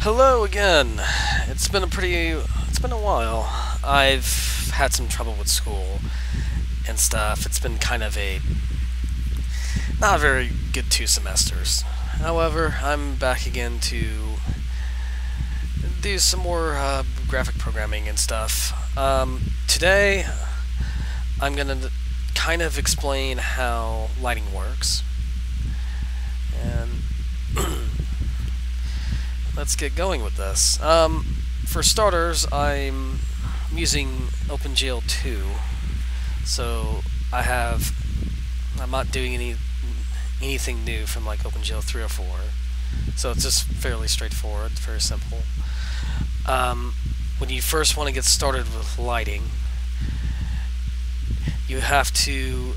Hello again. It's been a while. I've had some trouble with school and stuff. It's been kind of not a very good 2 semesters. However, I'm back again to do some more graphic programming and stuff. Today, I'm gonna kind of explain how lighting works. And let's get going with this. For starters, I'm using OpenGL 2, so I'm not doing anything new from like OpenGL 3 or 4. So it's just fairly straightforward, very simple. When you first want to get started with lighting, you have to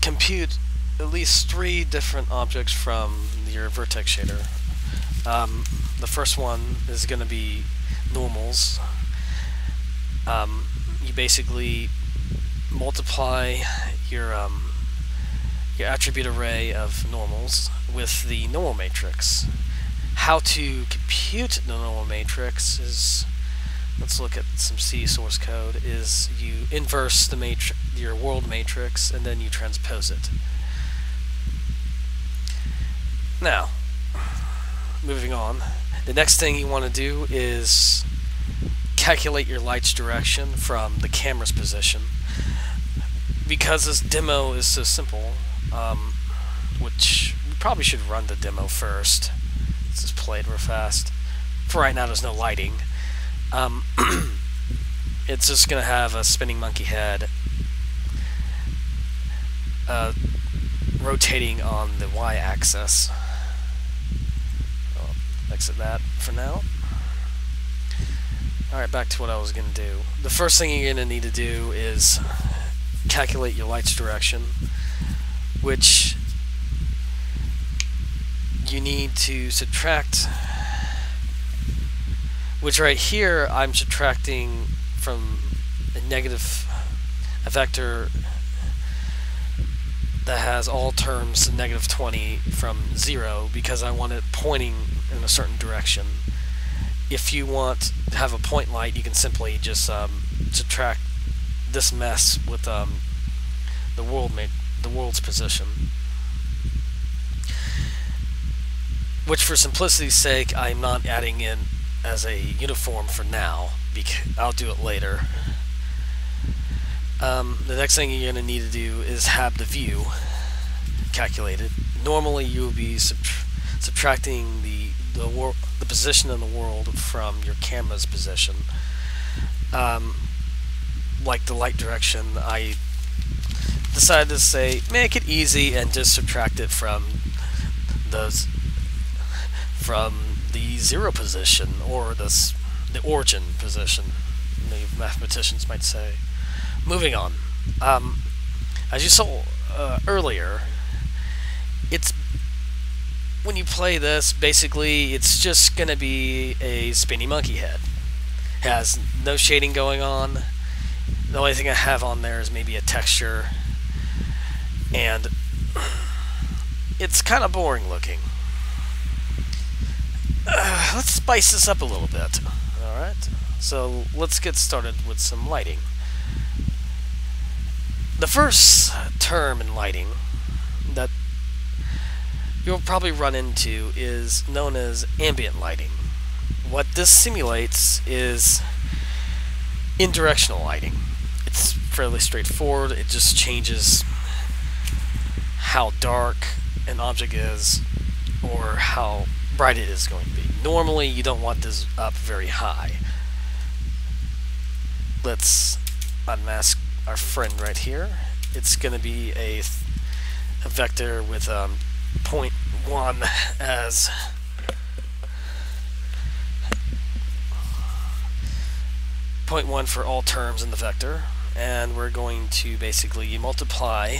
compute at least 3 different objects from your vertex shader. The first one is going to be normals. You basically multiply your attribute array of normals with the normal matrix. How to compute the normal matrix is, let's look at some C source code, is you inverse your world matrix and then you transpose it. Now, moving on, the next thing you want to do is calculate your light's direction from the camera's position. Because this demo is so simple, which we probably should run the demo first. Let's just play it real fast. For right now, there's no lighting. It's just going to have a spinning monkey head rotating on the y-axis. Exit that for now. Alright, back to what I was going to do. The first thing you're going to need to do is calculate your light's direction, which you need to subtract, which right here I'm subtracting from a vector that has all terms -20 from 0 because I want it pointing in a certain direction. If you want to have a point light, you can simply just subtract this mess with the world's position. Which, for simplicity's sake, I'm not adding in as a uniform for now. I'll do it later. The next thing you're going to need to do is have the view calculated. Normally, you will be subtracting the position in the world from your camera's position. Like the light direction, I decided to say make it easy and just subtract it from the 0 position, or the origin position, the mathematicians might say. Moving on, as you saw earlier, when you play this, basically it's just going to be a spinny monkey head. It has no shading going on. The only thing I have on there is maybe a texture, and it's kind of boring looking. Let's spice this up a little bit. Alright, so let's get started with some lighting. The first term in lighting that you'll probably run into is known as ambient lighting. What this simulates is indirectional lighting. It's fairly straightforward. It just changes how dark an object is or how bright it is going to be. Normally, you don't want this up very high. Let's unmask our friend right here. It's going to be a vector with 0.1 as .1 for all terms in the vector, and we're going to basically multiply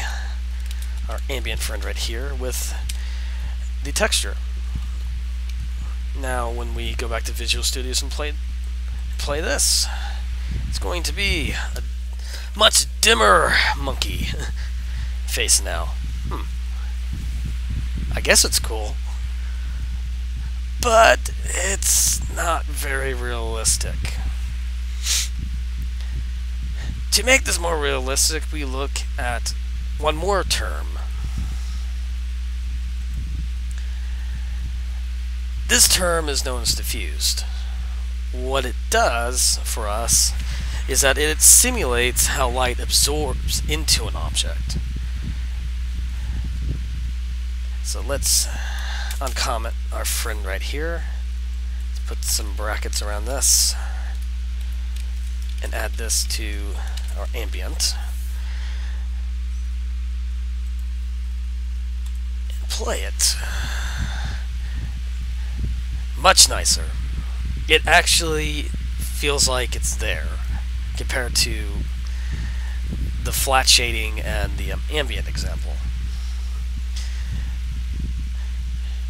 our ambient friend right here with the texture. Now, when we go back to Visual Studios and play this, it's going to be a much dimmer monkey face now. I guess it's cool. but it's not very realistic. To make this more realistic, we look at one more term. This term is known as diffused. What it does for us is that it simulates how light absorbs into an object. So let's uncomment our friend right here. Let's put some brackets around this and add this to our ambient. And play it. Much nicer. It actually feels like it's there compared to the flat shading and the ambient example.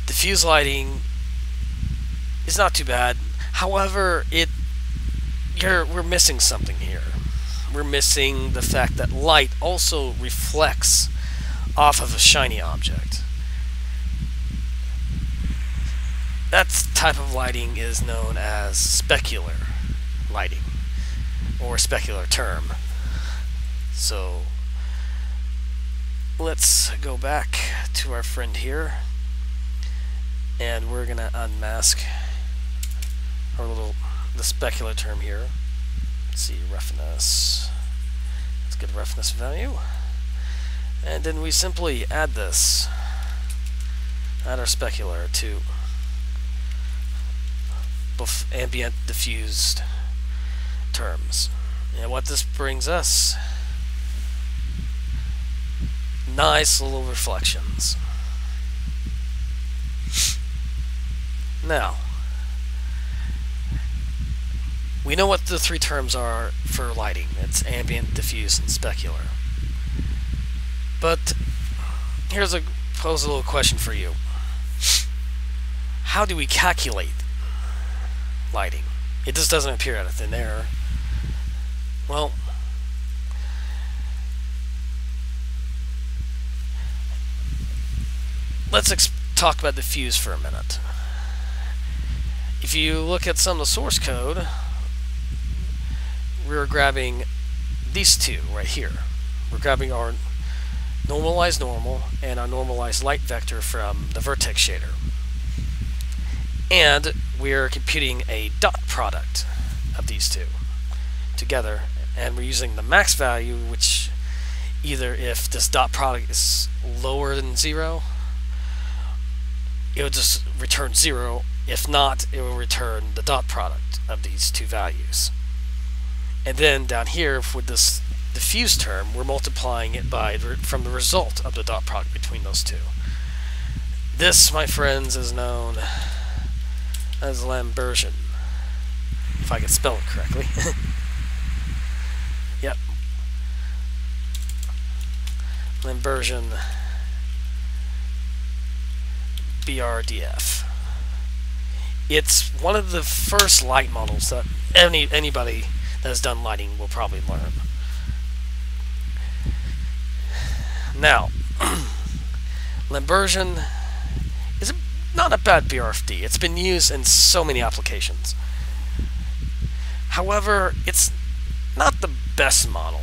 Diffuse lighting is not too bad. However, we're missing something here. We're missing the fact that light also reflects off of a shiny object. That type of lighting is known as specular lighting, or specular term. So let's go back to our friend here, and we're gonna unmask the specular term here. Let's see, roughness. Let's get a roughness value, and then we simply add this, add our specular to both ambient, diffused terms. And what this brings us, nice little reflections. Now, we know what the three terms are for lighting. It's ambient, diffuse, and specular. But here's pose a little question for you. How do we calculate lighting? It just doesn't appear out of thin air. Well, let's talk about diffuse for a minute. If you look at some of the source code, we're grabbing these two right here. We're grabbing our normalized normal and our normalized light vector from the vertex shader. And we're computing a dot product of these two together, and we're using the max value, which either if this dot product is lower than 0, it will just return 0. If not, it will return the dot product of these two values. And then down here with this diffuse term, we're multiplying it from the result of the dot product between those two. This, my friends, is known as Lambertion, if I can spell it correctly. Yep. Lambertion brdf. It's one of the first light models that anybody that has done lighting will probably learn. Now, Lambertion is not a bad BRFD. It's been used in so many applications. However, it's not the best model.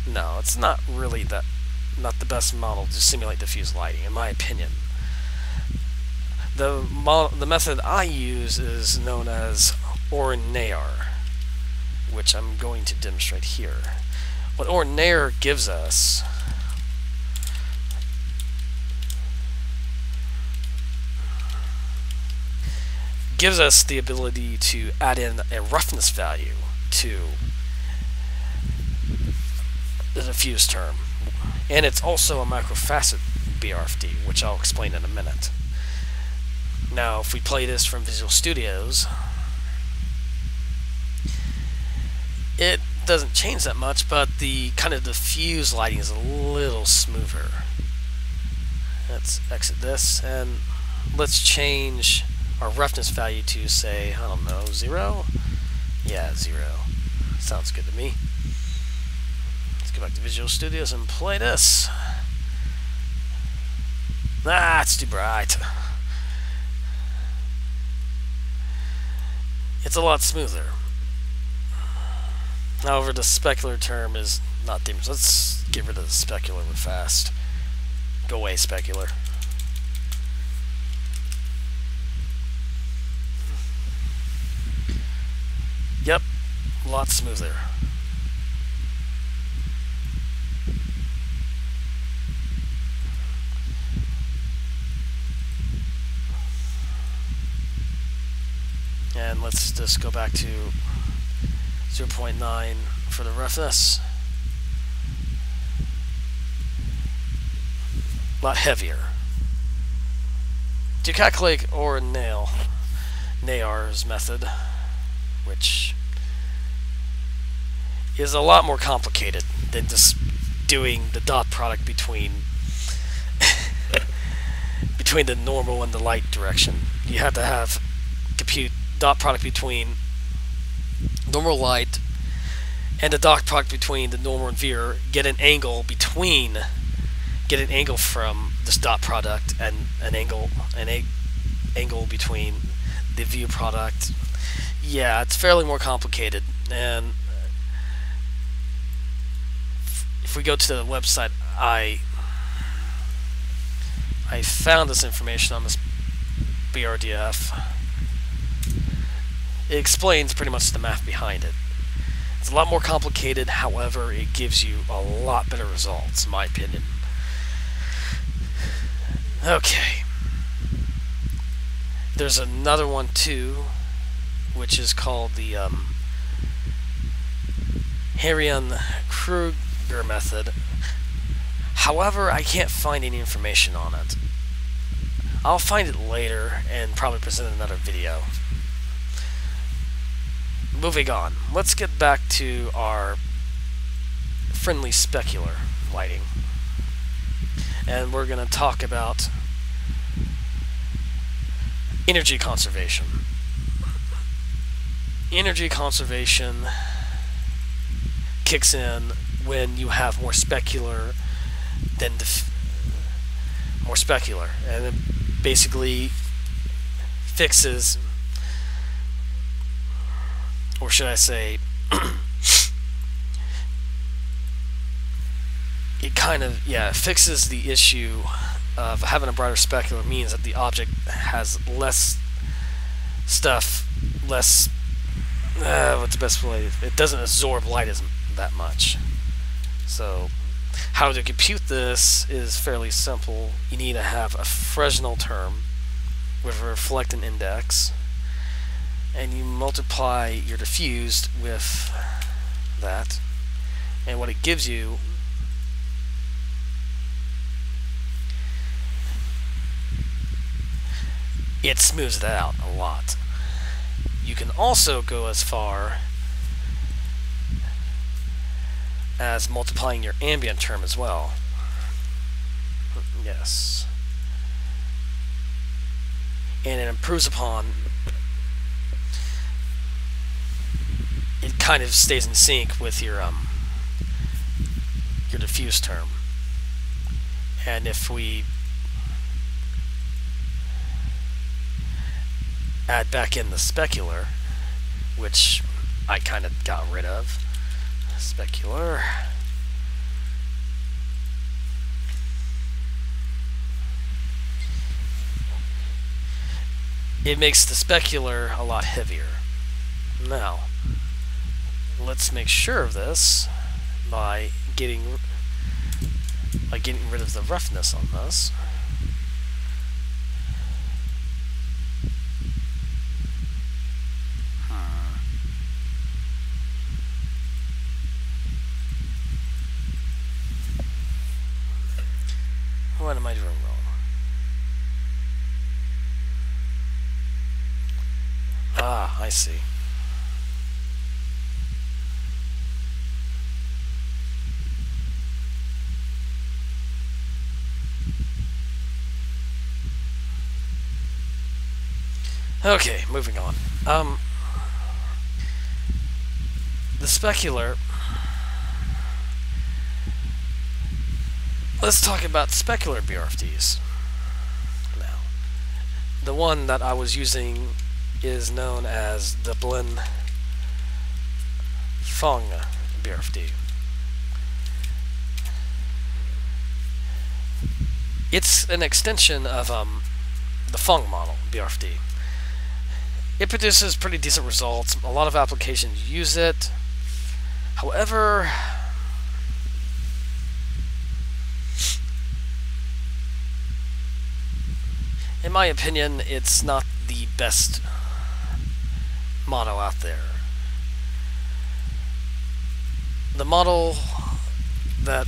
No, it's not really not the best model to simulate diffuse lighting, in my opinion. The method I use is known as Oren-Naray, which I'm going to demonstrate here. What Oren-Naray gives us the ability to add in a roughness value to the diffuse term. And it's also a Microfacet BRFD, which I'll explain in a minute. Now, if we play this from Visual Studios, it doesn't change that much, but the kind of diffuse lighting is a little smoother. Let's exit this, and let's change our roughness value to, say, I don't know, 0? Yeah, 0. Sounds good to me. Let's go back to Visual Studios and play this. Ah, it's too bright. it's a lot smoother. However, the specular term is not different. Let's get rid of the specular real fast. Go away, specular. Yep, a lot smoother. And let's just go back to 0.9 for the roughness. A lot heavier. To calculate Oren-Naray's method, which is a lot more complicated than just doing the dot product between between the normal and the light direction. You have to compute dot product between normal light and the dot product between the normal and viewer, get an angle from this dot product and an angle between the view product. Yeah, it's fairly more complicated, and if we go to the website, I found this information on this brdf. It explains pretty much the math behind it. It's a lot more complicated, however, it gives you a lot better results, in my opinion. Okay. There's another one too, which is called the Harrion-Kruger method. However, I can't find any information on it. I'll find it later and probably present another video. Moving on, let's get back to our friendly specular lighting. And we're going to talk about energy conservation. Energy conservation kicks in when you have more specular than more specular, and it basically fixes, or should I say, it kind of, yeah, fixes the issue of having a brighter specular. Means that the object has less stuff, less, what's the best way? It doesn't absorb light that much. So, how to compute this is fairly simple. You need to have a Fresnel term with a reflectant index, and you multiply your diffused with that, and what it gives you it smooths it out a lot. You can also go as far as multiplying your ambient term as well. Yes. And it improves upon, it kind of stays in sync with your diffuse term. And if we add back in the specular, which I kind of got rid of, specular, it makes the specular a lot heavier. Now, let's make sure of this by getting rid of the roughness on this. What am I doing wrong? Ah, I see. Okay, moving on. The specular. Let's talk about specular BRFDs now. The one that I was using is known as the Blinn-Phong BRFD. It's an extension of the Phong model BRFD. It produces pretty decent results. A lot of applications use it. However, in my opinion, it's not the best model out there. The model that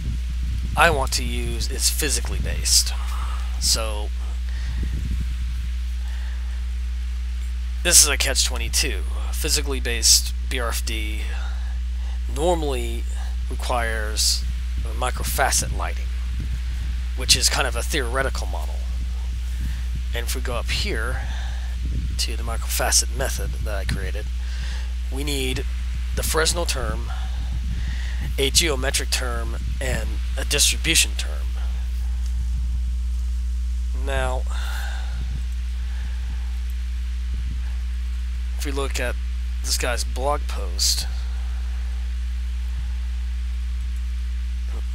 I want to use is physically based. So this is a catch-22. Physically based BRFD normally requires microfacet lighting, which is kind of a theoretical model. And if we go up here to the microfacet method that I created, we need the fresnel term, a geometric term, and a distribution term. Now, if we look at this guy's blog post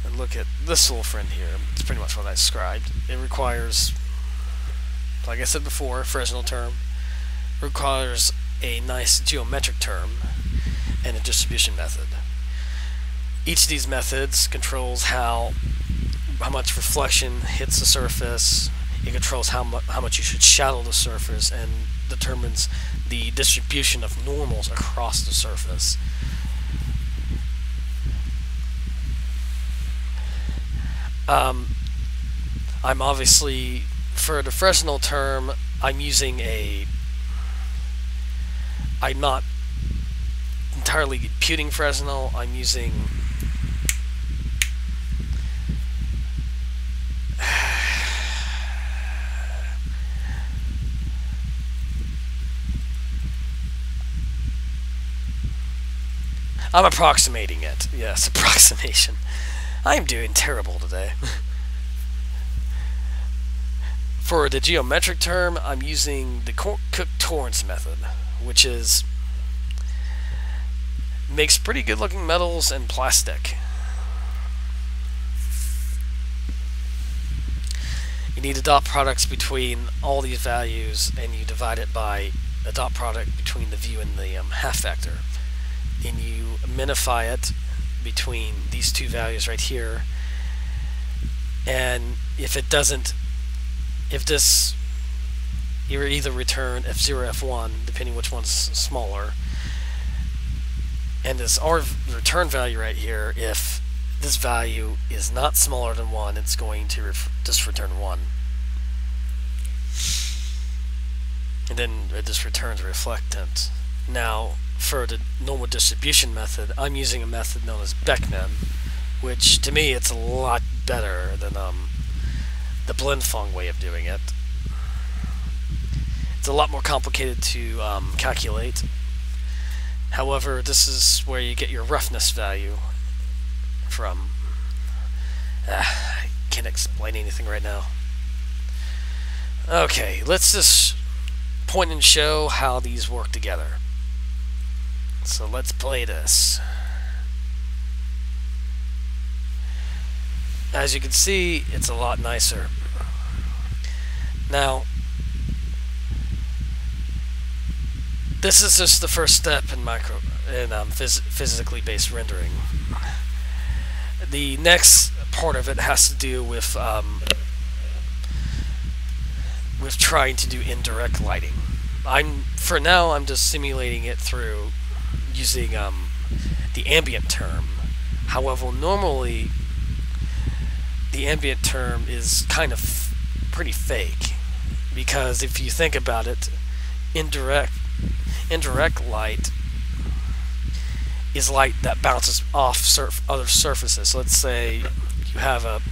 and look at this little friend here, it's pretty much what I described. It requires, like I said before, a fresnel term, requires a nice geometric term, and a distribution method. Each of these methods controls how much reflection hits the surface. It controls how much you should shadow the surface, and determines the distribution of normals across the surface. I'm obviously, for the Fresnel term, I'm not entirely computing Fresnel. I'm using I'm approximating it. Yes, approximation. I am doing terrible today. For the geometric term, I'm using the cook-torrances method, which makes pretty good looking metals and plastic. You need a dot products between all these values, and you divide it by a dot product between the view and the half vector. And you minify it between these two values right here. And if this, you either return F0 or F1, depending which one's smaller. And this R return value right here, if this value is not smaller than 1, it's going to just return 1. And then it just returns a reflectant. Now, for the normal distribution method, I'm using a method known as beckman, which to me it's a lot better than the Blinn-Phong way of doing it. It's a lot more complicated to calculate. However, this is where you get your roughness value from. I can't explain anything right now. Okay, let's just point and show how these work together. So let's play this. As you can see, it's a lot nicer. Now, this is just the first step in physically based rendering. The next part of it has to do with trying to do indirect lighting. For now, I'm just simulating it through using the ambient term. However, normally the ambient term is kind of pretty fake, because if you think about it, indirect light is light that bounces off other surfaces. So let's say you have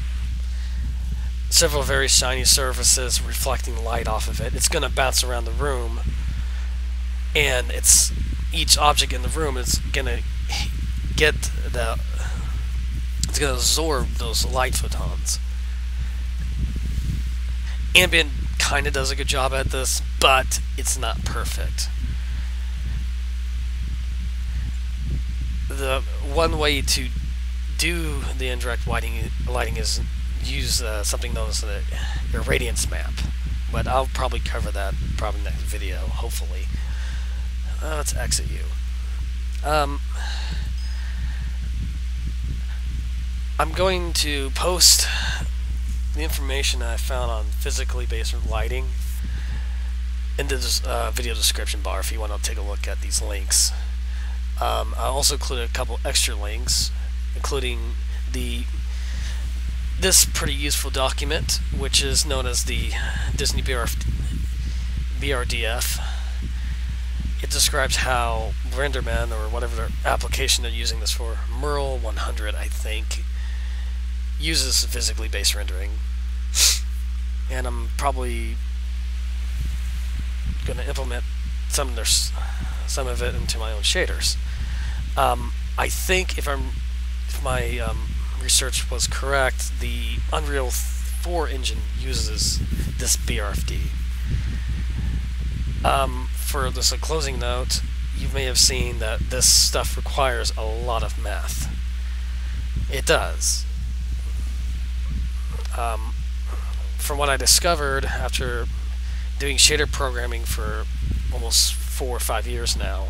several very shiny surfaces reflecting light off of it. It's going to bounce around the room, and each object in the room is going to it's going to absorb those light photons. Ambient kind of does a good job at this, but it's not perfect. The one way to do the indirect lighting is use something known as the irradiance map, but I'll probably cover that next video, hopefully. Let's exit you. I'm going to post the information that I found on physically based lighting in this video description bar if you want to take a look at these links. I also included a couple extra links, including this pretty useful document, which is known as the Disney BRDF. It describes how RenderMan, or whatever application they're using this for, Merle 100, I think, uses physically based rendering. And I'm probably going to implement some of it into my own shaders. I think if my research was correct, the Unreal 4 engine uses this BRFD. For this closing note, you may have seen that this stuff requires a lot of math. It does. From what I discovered after doing shader programming for almost 4 or 5 years now,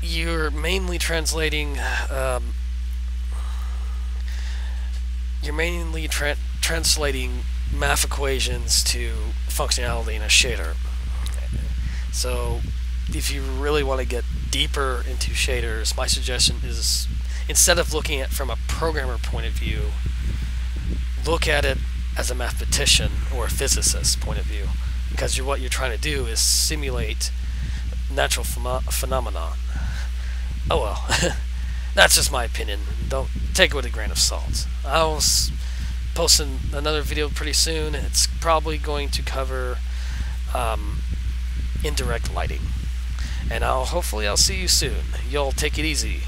you're mainly translating translating math equations to functionality in a shader. So if you really want to get deeper into shaders, my suggestion is, instead of looking at it from a programmer point of view, look at it as a mathematician or a physicist point of view, because what you're trying to do is simulate natural phenomenon. Oh well, that's just my opinion. Don't take it with a grain of salt. I'll post another video pretty soon. It's probably going to cover indirect lighting, and hopefully I'll see you soon. Y'all take it easy.